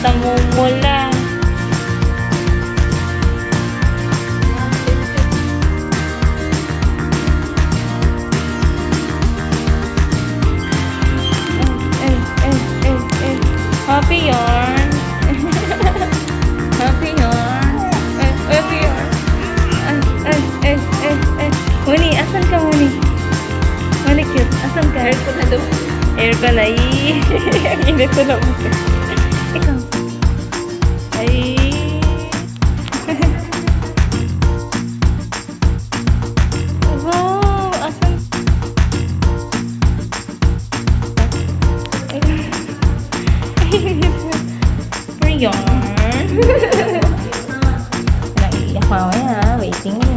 namumula. Happy yarn. Happy yarn. Happy yarn. Muni, asan ka, Muni? Muni, cute. Asan ka? Aircon na doon. Aircon na. Ang init ko na muna. Ikaw. Ay. Wow, asan? For yarn. Naiiyak mamaya. Waiting mo.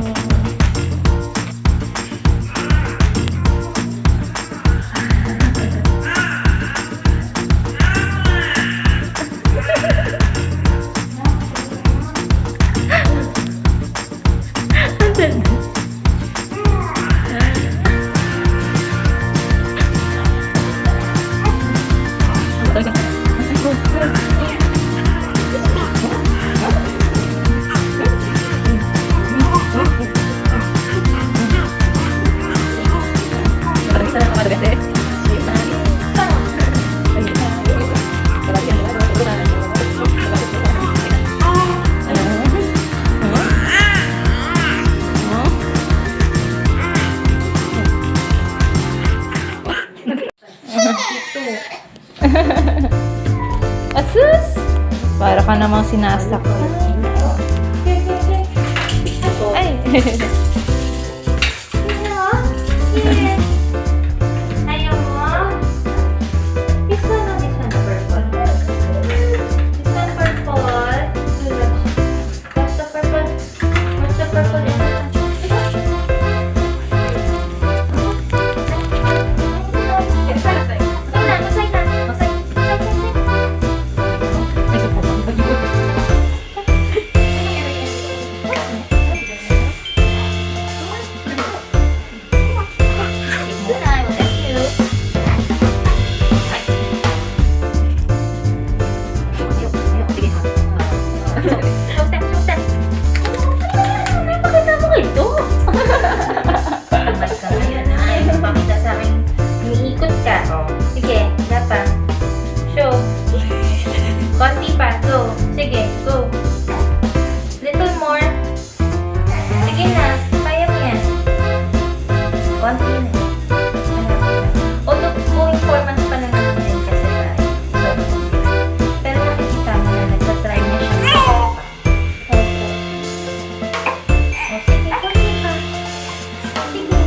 Asus! Para ka namang sinasaktan. Ay! Ayaw mo? This one or this one? Purple? This one purple? What's the purple? What's the purple in this one? Konti pa. Go. Sige, go. Little more. Sige na. Kaya mo yan. Konti na. Although, going 4 months pa naman din kasi tayo. Pero nakikita mo na nagtatry na siya. O, sige, konti pa. Sige.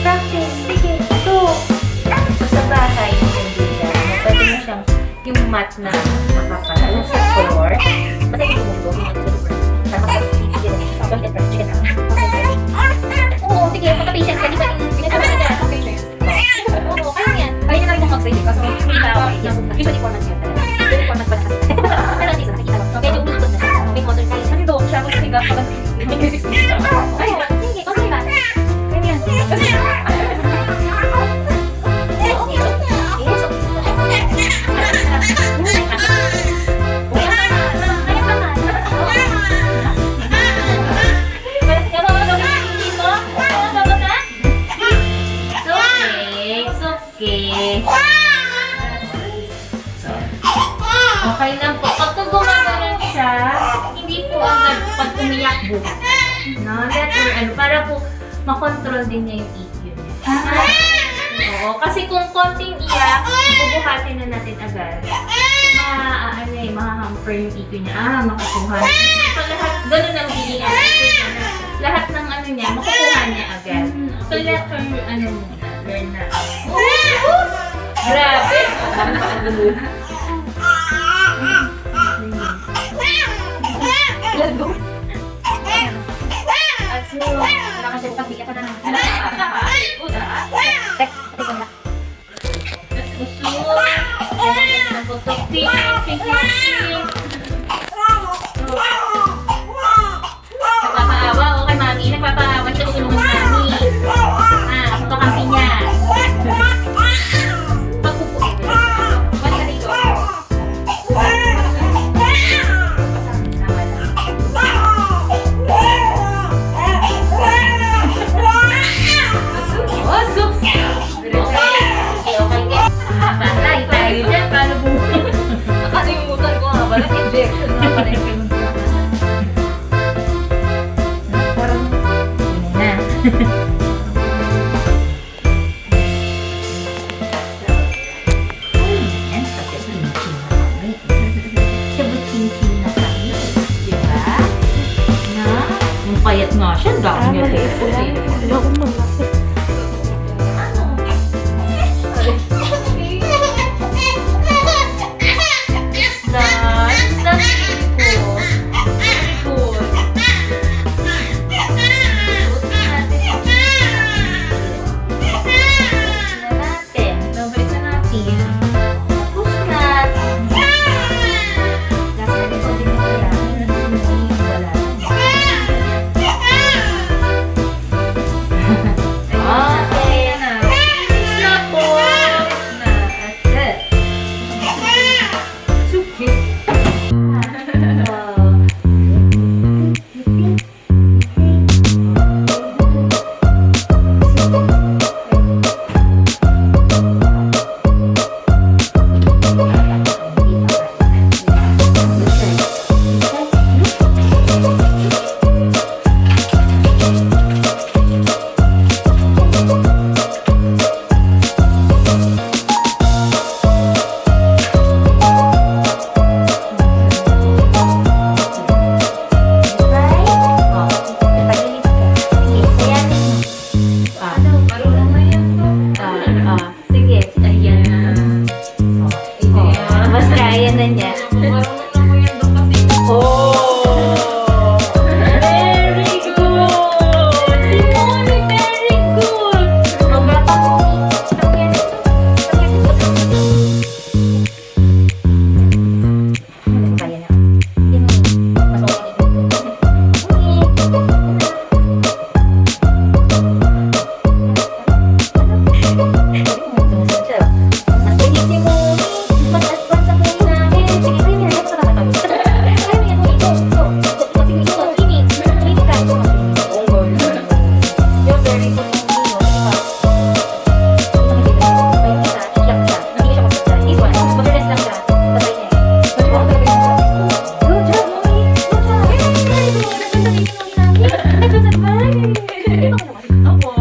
Practice. Sige, go. So, sa bahay, pwede mo siyang yung mat na makapal sa floor. Basta yung bumubo, yung sa floor. Para makapal-tip yun. Don't get fresh chicken na. Oo, sige, magka-patient ka. Di ba yung pinagawa na dyan? Oo, kaya yan. Kaya na lang yung mag-save kasi may tawag. Usually 4 months yun. Usually 4 months pa na kasi. Pero at least, nakikita mo. Kaya yung bluetooth na. May motor tayo. Kasi doon, siya kung siga. May 16 dito. Ay, sige, kasi ba? Ganyan. Okay lang po. Pag gumagano'n siya, hindi po agad pag umiyak buka. No? Para po makontrol din niya yung EQ niya. Oo, kasi kung konting iyak, bubuhatin na natin agad. Mahahamper yung EQ niya. Makukuha. So lahat, gano'n ang iiyak. Lahat ng niya, makukuha niya agad. So let her, learn na. Grabe! Lago. Aso, wala kasi pagbigat ka na ng tek, pati ko na. Gusto. Pink. Nagpapaawa, okay mami. Nagpapaawa, hindi ko tulungan si mami. Ito kampi niya. Pagpupo. Balik ka dito. Parang injection na pala yung pinuntahan. Parang, yun na. Yan, pagka-chin-chin na kami. Sabot-chin-chin na kami. Diba? Na, yung payat nga siya, dami niya dito. Hindi ako malapit. Ano? Nice. That's really cool. Very good. Balik na natin. Tapos na. Dapat ito din na kaya. Wala. Okay na. Finish na po. That's it. So cute. Wow. Sige, ayan na. Mas kaya na niya. Oh! Very good! Simone, very good! Mabra pa po. Kaya na. Mas okay. Ako.